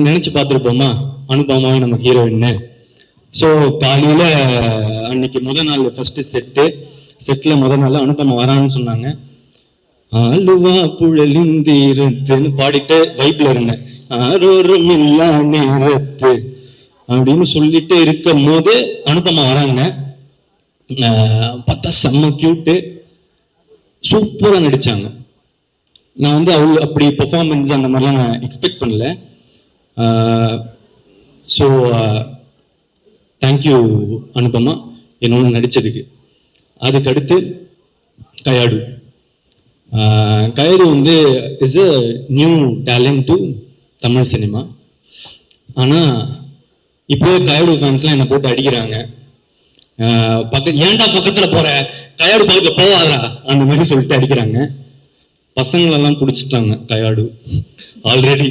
நினைச்சு பார்த்துருப்போமா அனுபவமாவே நம்ம ஹீரோயின்னு. ஸோ காலையில அன்னைக்கு நாள் ஃபர்ஸ்ட் செட்டில் நாள் அனுபவம் வரான்னு சொன்னாங்க. அழுவா புழலிந்தீரத்துன்னு பாடிட்டு வைப்ல இருந்தேன். ஆரோரும் இல்லா நேரத்து அப்படின்னு சொல்லிட்டு இருக்கும் போது அனுபவம் வராங்க. பார்த்தா செம்ம கியூட்டு, சூப்பரா நடிச்சாங்க. நான் வந்து அப்படி பெர்ஃபார்மன்ஸ் அந்த மாதிரிலாம் நான் எக்ஸ்பெக்ட் பண்ணல. ஸோ தேங்க்யூ அனுபமா என்னோட நடித்ததுக்கு. அதுக்கடுத்து கயாடு. கயாடு வந்து is a new talent to Tamil cinema. ஆனால் இப்போ கயாடு ஃபேன்ஸ்லாம் என்னை போட்டு அடிக்கிறாங்க. ஏன்டா பக்கத்தில் போற, கயாடு பக்கத்தில் போவாதா அந்த மாதிரி சொல்லிட்டு அடிக்கிறாங்க. பசங்களெல்லாம் பிடிச்சிட்டாங்க கயாடு ஆல்ரெடி.